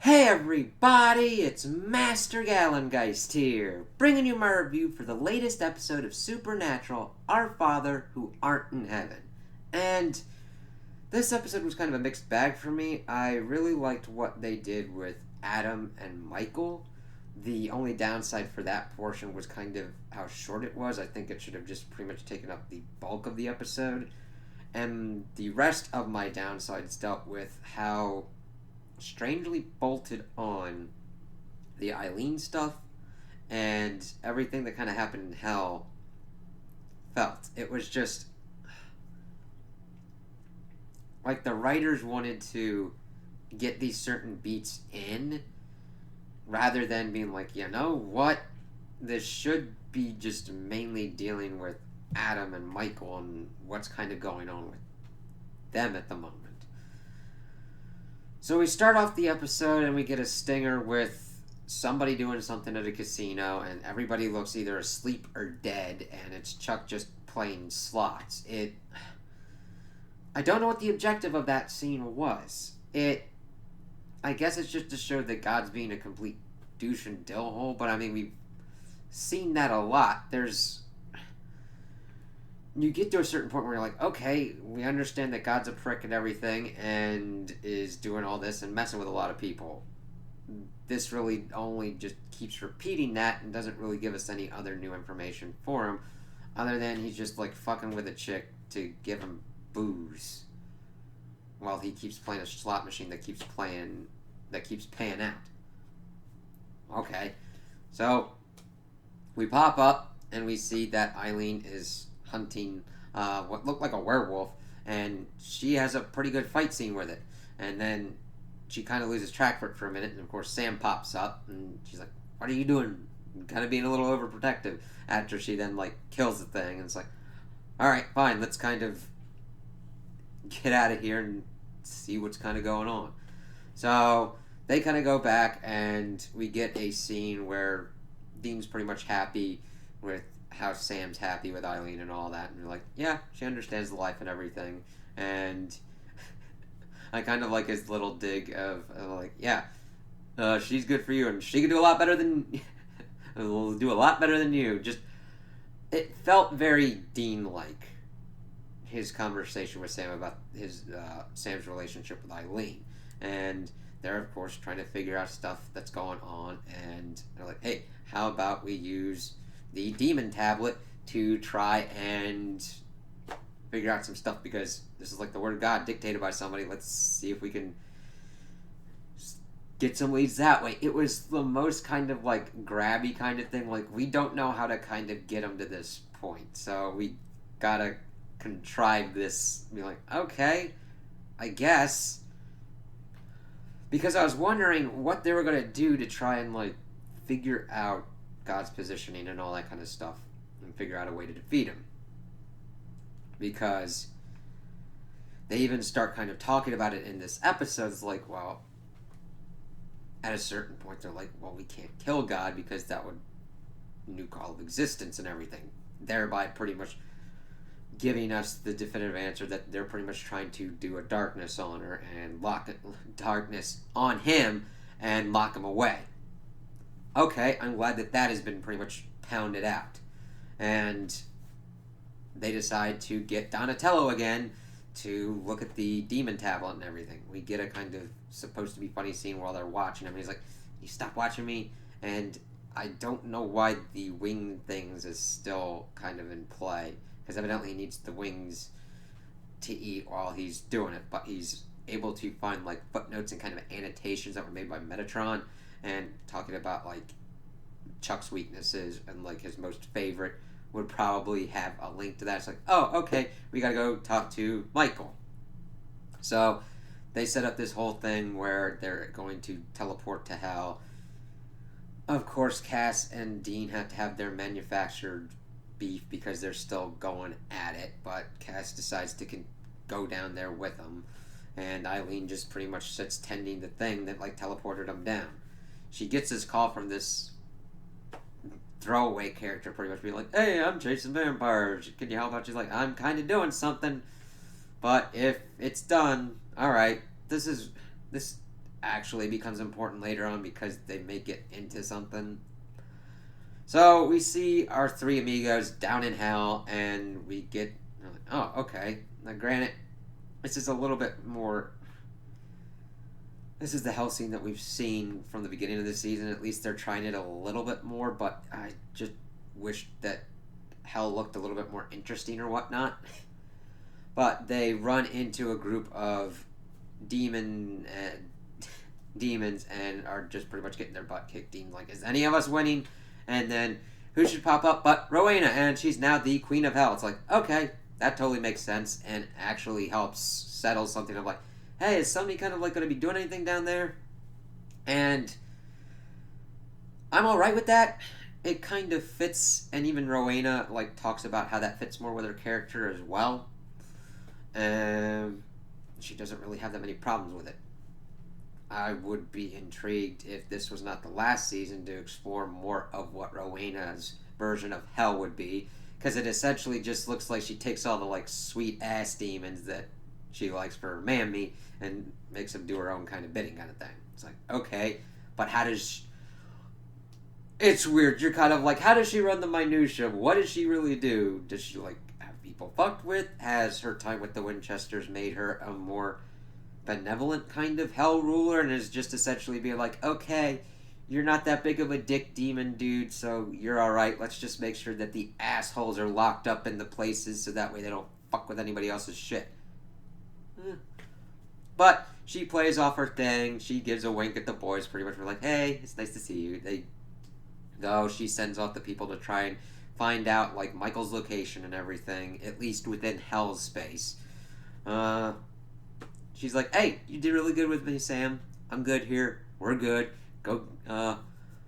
Hey everybody, it's Master Gallengeist here, bringing you my review for the latest episode of Supernatural, Our Father Who Art in Heaven. And this episode was kind of a mixed bag for me. I really liked what they did with Adam and Michael. The only downside for that portion was kind of how short it was. I think it should have just pretty much taken up the bulk of the episode. And the rest of my downsides dealt with how strangely bolted on the Eileen stuff and everything that kind of happened in Hell felt. It was just like the writers wanted to get these certain beats in rather than being like, you know what? This should be just mainly dealing with Adam and Michael and what's kind of going on with them at the moment. So we start off the episode and we get a stinger with somebody doing something at a casino, and everybody looks either asleep or dead, and it's Chuck just playing slots. I don't know what the objective of that scene was. I guess it's just to show that God's being a complete douche and dillhole, but I mean, we've seen that a lot. You get to a certain point where you're like, okay, we understand that God's a prick and everything and is doing all this and messing with a lot of people. This really only just keeps repeating that and doesn't really give us any other new information for him, other than he's just like fucking with a chick to give him booze while he keeps playing a slot machine that keeps paying out. Okay, so we pop up and we see that Eileen is hunting what looked like a werewolf, and she has a pretty good fight scene with it. And then she kind of loses track for a minute, and of course Sam pops up, and she's like, "What are you doing?" Kind of being a little overprotective after she then like kills the thing, and it's like, "All right, fine, let's kind of get out of here and see what's kind of going on." So they kind of go back, and we get a scene where Dean's pretty much happy with how Sam's happy with Eileen and all that, and you're like, yeah, she understands the life and everything. And I kind of like his little dig of like, yeah, she's good for you, and she can do a lot better than will do a lot better than you. Just it felt very Dean-like, his conversation with Sam about his Sam's relationship with Eileen, and they're of course trying to figure out stuff that's going on, and they're like, hey, how about we use the demon tablet to try and figure out some stuff, because this is like the word of God dictated by somebody. Let's see if we can get some leads that way. It was the most kind of like grabby kind of thing. Like, we don't know how to kind of get them to this point, so we gotta contrive this. Be like, okay, I guess. Because I was wondering what they were gonna do to try and like figure out God's positioning and all that kind of stuff, and figure out a way to defeat him. Because they even start kind of talking about it in this episode. It's like, well, at a certain point they're like, well, we can't kill God because that would nuke all of existence and everything, thereby pretty much giving us the definitive answer that they're pretty much trying to do a darkness on her and darkness on him and lock him away. Okay, I'm glad that has been pretty much pounded out. And they decide to get Donatello again to look at the demon tablet and everything. We get a kind of supposed to be funny scene while they're watching him. He's like, you stop watching me. And I don't know why the wing things is still kind of in play, because evidently he needs the wings to eat while he's doing it. But he's able to find like footnotes and kind of annotations that were made by Metatron, and talking about like Chuck's weaknesses, and like his most favorite would probably have a link to that. It's like, oh, okay, we gotta go talk to Michael. So they set up this whole thing where they're going to teleport to Hell. Of course, Cass and Dean have to have their manufactured beef because they're still going at it, but Cass decides to go down there with them, and Eileen just pretty much sits tending the thing that like teleported them down. She gets this call from this throwaway character, pretty much being like, hey, I'm chasing vampires, can you help out? She's like, I'm kind of doing something, but if it's done, alright, this actually becomes important later on because they make it into something. So we see our three amigos down in hell, and we get, oh, okay. Now, granted, this is a little bit more. This is the hell scene that we've seen from the beginning of the season. At least they're trying it a little bit more, but I just wish that hell looked a little bit more interesting or whatnot. But they run into a group of demons and are just pretty much getting their butt kicked. Dean like, is any of us winning? And then who should pop up but Rowena, and she's now the Queen of Hell. It's like, okay, that totally makes sense and actually helps settle something of like, hey, is somebody kind of like going to be doing anything down there? And I'm all right with that. It kind of fits, and even Rowena like talks about how that fits more with her character as well. She doesn't really have that many problems with it. I would be intrigued if this was not the last season to explore more of what Rowena's version of hell would be, because it essentially just looks like she takes all the like sweet ass demons that she likes for her man meat and makes them do her own kind of bidding kind of thing. It's like, okay, but how does it's weird. You're kind of like, how does she run the minutia? What does she really do? Does she like have people fucked with? Has her time with the Winchesters made her a more benevolent kind of hell ruler, and is just essentially being like, okay, you're not that big of a dick demon dude, so you're alright. Let's just make sure that the assholes are locked up in the places so that way they don't fuck with anybody else's shit. But she plays off her thing. She gives a wink at the boys pretty much. We're like, hey, it's nice to see you. They go. She sends off the people to try and find out like Michael's location and everything, at least within Hell's space. She's like, hey, you did really good with me, Sam. I'm good here. We're good. Go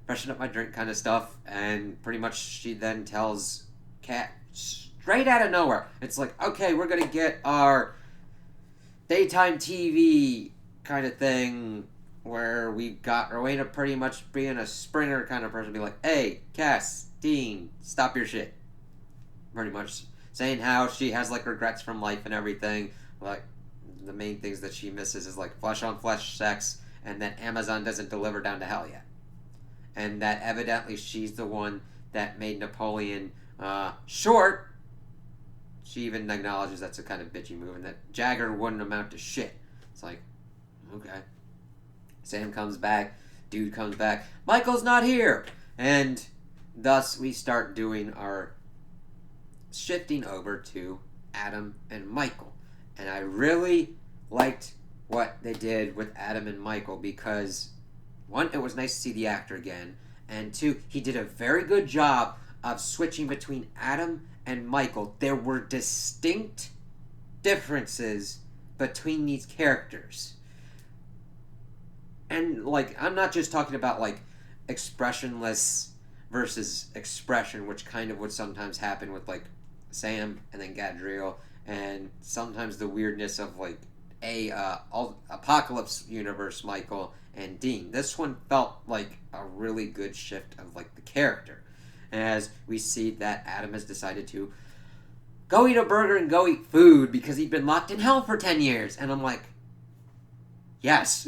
freshen up my drink kind of stuff. And pretty much she then tells Kat straight out of nowhere. It's like, okay, we're going to get our daytime TV kind of thing where we've got Rowena pretty much being a Springer kind of person. Be like, hey, Cass, Dean, stop your shit. Pretty much saying how she has like regrets from life and everything. Like, the main things that she misses is like flesh on flesh sex, and that Amazon doesn't deliver down to hell yet, and that evidently she's the one that made Napoleon short. She even acknowledges that's a kind of bitchy move, and that Jagger wouldn't amount to shit. It's like, okay. Sam comes back, dude comes back, Michael's not here, and thus we start doing our shifting over to Adam and Michael. And I really liked what they did with Adam and Michael because, one, it was nice to see the actor again, and two, he did a very good job of switching between Adam and Michael. There were distinct differences between these characters. And, like, I'm not just talking about, like, expressionless versus expression, which kind of would sometimes happen with, like, Sam and then Gadriel, and sometimes the weirdness of like Apocalypse universe Michael and Dean. This one felt like a really good shift of like the character, as we see that Adam has decided to go eat a burger and go eat food because he'd been locked in hell for 10 years. And I'm like, yes.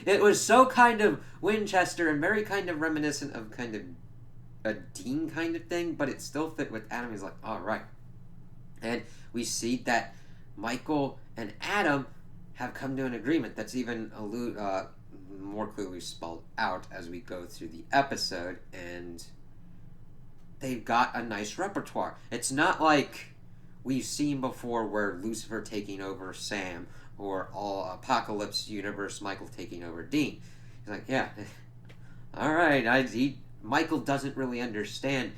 It was so kind of Winchester and very kind of reminiscent of kind of a Dean kind of thing, but it still fit with Adam. He's like, all right. And we see that Michael and Adam have come to an agreement that's even more clearly spelled out as we go through the episode, and they've got a nice repertoire. It's not like we've seen before where Lucifer taking over Sam or all Apocalypse universe Michael taking over Dean. He's like, yeah, all right. Michael doesn't really understand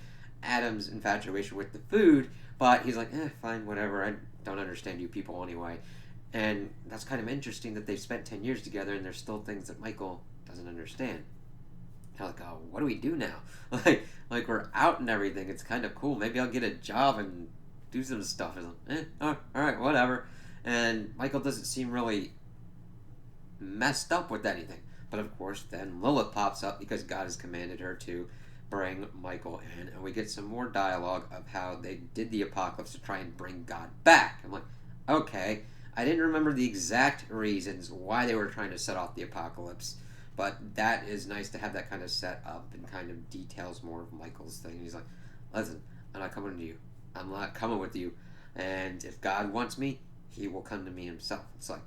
Adam's infatuation with the food, but he's like, fine, whatever. I don't understand you people anyway. And that's kind of interesting that they've spent 10 years together and there's still things that Michael doesn't understand. Kind of like, oh, what do we do now? like we're out and everything. It's kind of cool. Maybe I'll get a job and do some stuff. It's like, all right, whatever. And Michael doesn't seem really messed up with anything. But of course, then Lilith pops up because God has commanded her to bring Michael in, and we get some more dialogue of how they did the apocalypse to try and bring God back. I'm like, okay, I didn't remember the exact reasons why they were trying to set off the apocalypse, but that is nice to have that kind of set up and kind of details more of Michael's thing. He's like, listen, I'm not coming to you. I'm not coming with you. And if God wants me, he will come to me himself. It's like,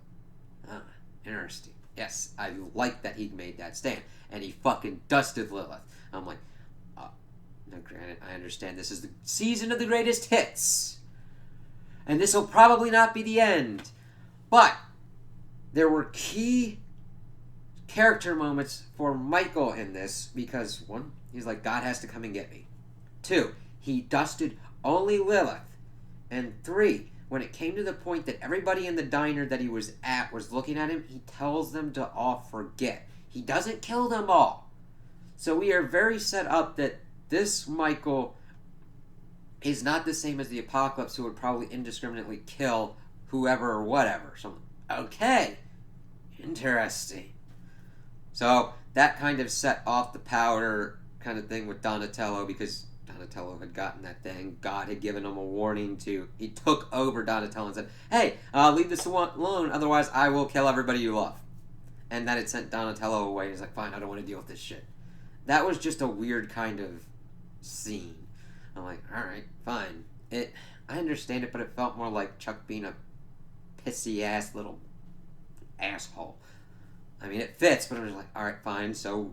ah, interesting. Yes, I like that he made that stand. And he fucking dusted Lilith. I'm like, now granted, I understand this is the season of the greatest hits. And this will probably not be the end. But there were key character moments for Michael in this because, one, he's like, God has to come and get me. Two, he dusted only Lilith. And three, when it came to the point that everybody in the diner that he was at was looking at him, he tells them to all forget. He doesn't kill them all. So we are very set up that this Michael is not the same as the Apocalypse, who would probably indiscriminately kill whoever or whatever. So, okay, interesting. So that kind of set off the powder kind of thing with Donatello, because Donatello had gotten that thing. God had given him a warning to... He took over Donatello and said, hey, leave this alone, otherwise I will kill everybody you love. And that had sent Donatello away. He's like, fine, I don't want to deal with this shit. That was just a weird kind of scene. I'm like, alright, fine. I understand it, but it felt more like Chuck being a pissy-ass little asshole. I mean, it fits, but I'm just like, alright, fine, so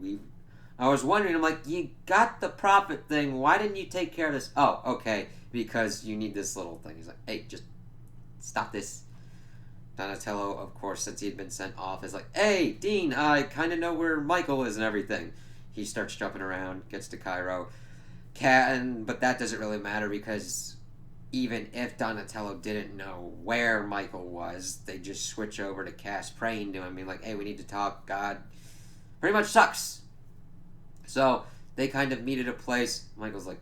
I was wondering, I'm like, you got the prophet thing, why didn't you take care of this? Oh, okay, because you need this little thing. He's like, hey, just stop this. Donatello, of course, since he had been sent off, is like, hey, Dean, I kind of know where Michael is and everything. He starts jumping around, gets to Cairo. But that doesn't really matter because even if Donatello didn't know where Michael was, they just switch over to Cass praying to him, being like, hey, we need to talk. God pretty much sucks. So they kind of meet at a place. Michael's like,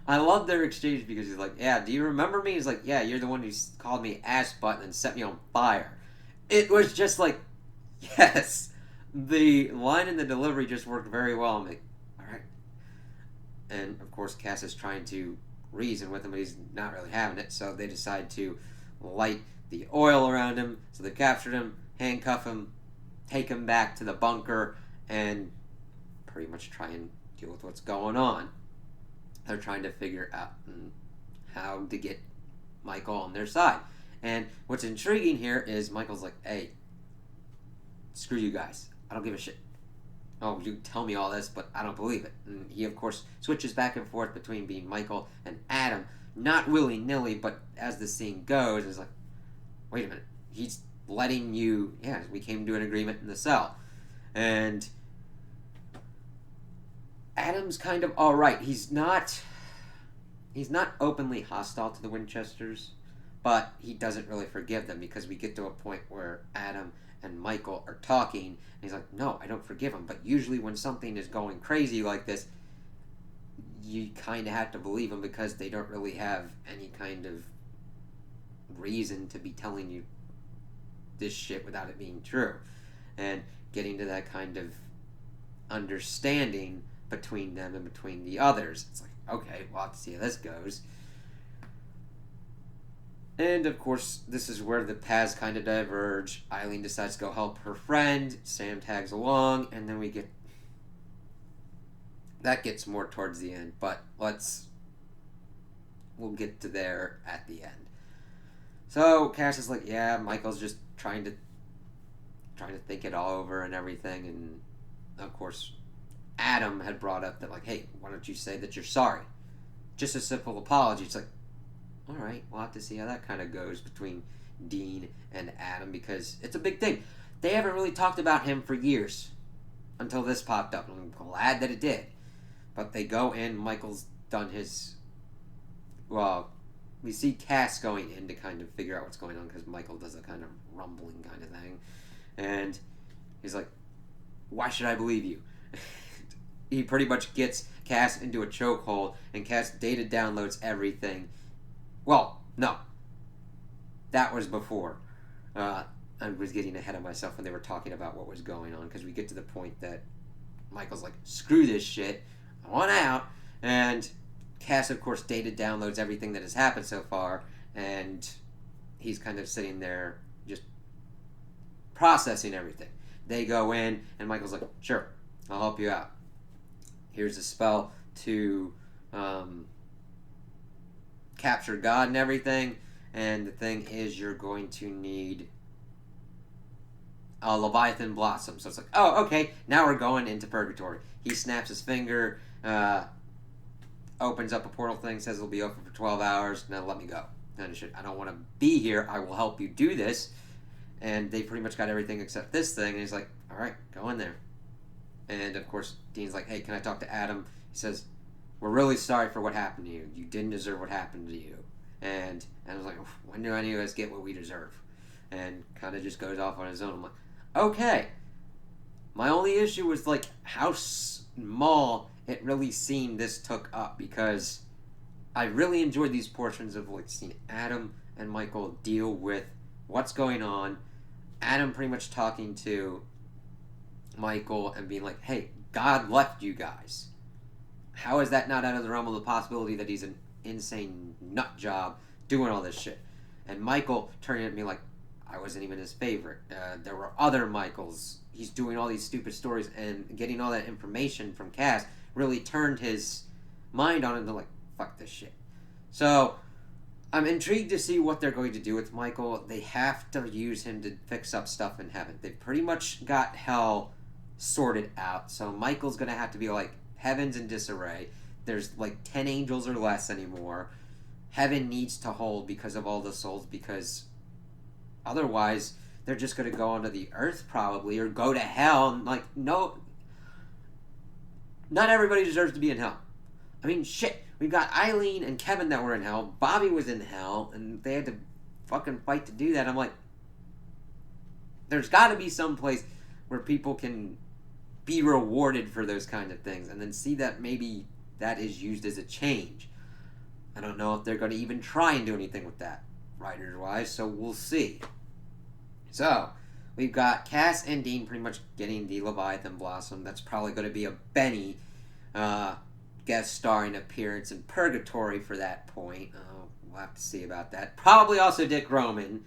I love their exchange because he's like, yeah, do you remember me? He's like, yeah, you're the one who called me ass butt and set me on fire. It was just like, yes. The line and the delivery just worked very well. I'm like, alright. And of course Cass is trying to reason with him, but he's not really having it, so they decide to light the oil around him. So they captured him, handcuff him, take him back to the bunker, and pretty much try and deal with what's going on. They're trying to figure out how to get Michael on their side. And what's intriguing here is Michael's like, hey, screw you guys. I don't give a shit. Oh, you tell me all this, but I don't believe it. And he, of course, switches back and forth between being Michael and Adam. Not willy-nilly, but as the scene goes, it's like, wait a minute. He's letting you... Yeah, we came to an agreement in the cell. And Adam's kind of alright. He's not openly hostile to the Winchesters, but he doesn't really forgive them because we get to a point where Adam and Michael are talking, and he's like, no, I don't forgive him. But usually when something is going crazy like this, you kind of have to believe them because they don't really have any kind of reason to be telling you this shit without it being true. And getting to that kind of understanding between them and between the others. It's like, okay, we'll have to see how this goes. And, of course, this is where the paths kind of diverge. Eileen decides to go help her friend. Sam tags along. And then we get... That gets more towards the end. But we'll get to there at the end. So, Cass is like, yeah, Michael's just trying to think it all over and everything. And, of course, Adam had brought up that, like, hey, why don't you say that you're sorry? Just a simple apology. It's like, alright, we'll have to see how that kind of goes between Dean and Adam, because it's a big thing. They haven't really talked about him for years until this popped up, and I'm glad that it did. But they go in, Michael's done his... Well, we see Cass going in to kind of figure out what's going on, because Michael does a kind of rumbling kind of thing. And he's like, why should I believe you? He pretty much gets Cass into a chokehold, and Cass data downloads everything. Well, no. That was before. I was getting ahead of myself when they were talking about what was going on, because we get to the point that Michael's like, screw this shit, I want out, and Cass, of course, data downloads everything that has happened so far, and he's kind of sitting there just processing everything. They go in, and Michael's like, sure, I'll help you out. Here's a spell to capture God and everything. And the thing is, you're going to need a Leviathan Blossom. So it's like, oh, okay, now we're going into Purgatory. He snaps his finger, opens up a portal thing, says it'll be open for 12 hours, now let me go. I don't want to be here, I will help you do this. And they pretty much got everything except this thing, and he's like, alright, go in there. And of course, Dean's like, hey, can I talk to Adam? He says, we're really sorry for what happened to you. You didn't deserve what happened to you. And I was like, when do any of us get what we deserve? And kind of just goes off on his own. I'm like, okay. My only issue was like how small it really seemed this took up, because I really enjoyed these portions of like seeing Adam and Michael deal with what's going on. Adam pretty much talking to Michael and being like, hey, God left you guys. How is that not out of the realm of the possibility that he's an insane nut job doing all this shit? And Michael turning at me like I wasn't even his favorite. There were other Michaels. He's doing all these stupid stories, and getting all that information from Cass really turned his mind on him to like, fuck this shit. So I'm intrigued to see what they're going to do with Michael. They have to use him to fix up stuff in heaven. They've pretty much got hell sorted out. So Michael's going to have to be like, heaven's in disarray. There's like 10 angels or less anymore. Heaven needs to hold because of all the souls, because otherwise they're just going to go onto the earth probably, or go to hell. And like, no, not everybody deserves to be in hell. I mean, shit, we've got Eileen and Kevin that were in hell. Bobby was in hell, and they had to fucking fight to do that. I'm like, there's got to be some place where people can be rewarded for those kind of things, and then see that maybe that is used as a change. I don't know if they're going to even try and do anything with that, writers-wise, so we'll see. So, we've got Cass and Dean pretty much getting the Leviathan Blossom. That's probably going to be a Benny guest starring appearance in Purgatory for that point. We'll have to see about that. Probably also Dick Roman.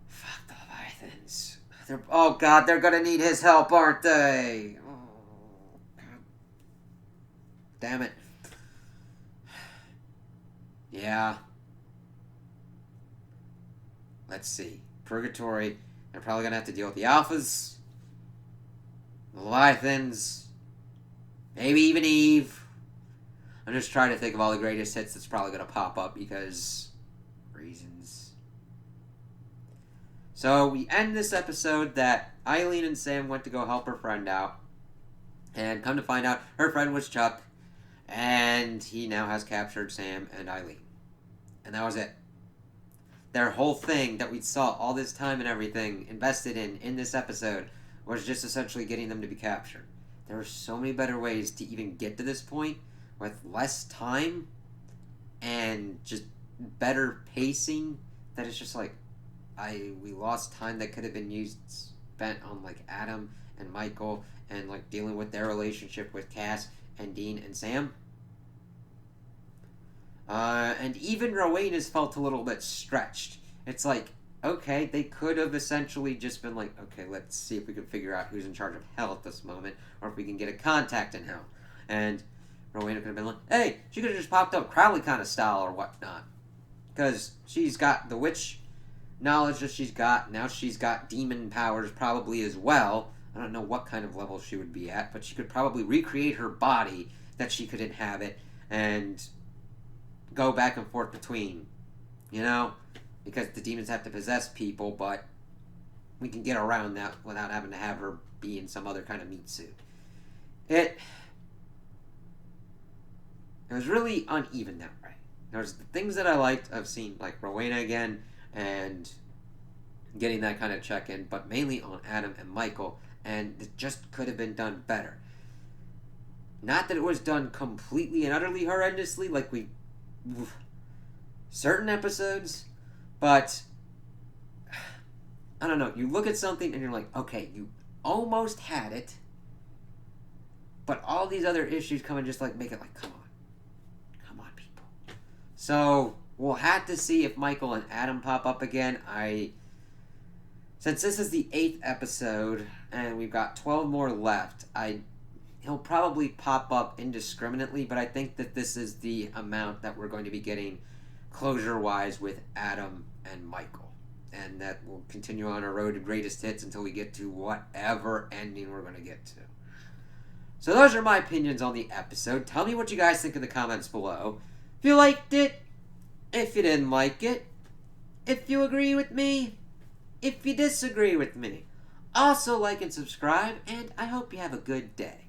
Fuck the Leviathans. Oh god, they're gonna need his help, aren't they? Oh, god. Damn it. Yeah. Let's see. Purgatory. They're probably gonna have to deal with the Alphas, the Leviathans, maybe even Eve. I'm just trying to think of all the greatest hits that's probably gonna pop up because reasons. So we end this episode that Eileen and Sam went to go help her friend out, and come to find out her friend was Chuck, and he now has captured Sam and Eileen. And that was it. Their whole thing that we saw all this time and everything invested in this episode was just essentially getting them to be captured. There were so many better ways to even get to this point with less time and just better pacing, that it's just like, we lost time that could have been spent on like Adam and Michael and like dealing with their relationship with Cass and Dean and Sam. And even Rowena has felt a little bit stretched. It's like, okay, they could have essentially just been like, okay, let's see if we can figure out who's in charge of hell at this moment, or if we can get a contact in hell. And Rowena could have been like, hey, she could have just popped up Crowley kind of style or whatnot. Because she's got the witch knowledge that she's got. Now she's got demon powers probably as well. I don't know what kind of level she would be at, but she could probably recreate her body that she could inhabit and go back and forth between, you know, because the demons have to possess people, but we can get around that without having to have her be in some other kind of meat suit. It was really uneven that way. There's the things that I liked of seeing like Rowena again and getting that kind of check-in, but mainly on Adam and Michael, and it just could have been done better. Not that it was done completely and utterly horrendously like certain episodes, but I don't know, you look at something and you're like, okay, you almost had it, but all these other issues come and just like make it like, come on people. So We'll have to see if Michael and Adam pop up again. Since this is the 8th episode and we've got 12 more left, he'll probably pop up indiscriminately, but I think that this is the amount that we're going to be getting closure-wise with Adam and Michael. And that will continue on our road to greatest hits until we get to whatever ending we're going to get to. So those are my opinions on the episode. Tell me what you guys think in the comments below. If you liked it, if you didn't like it, if you agree with me, if you disagree with me. Also like and subscribe, and I hope you have a good day.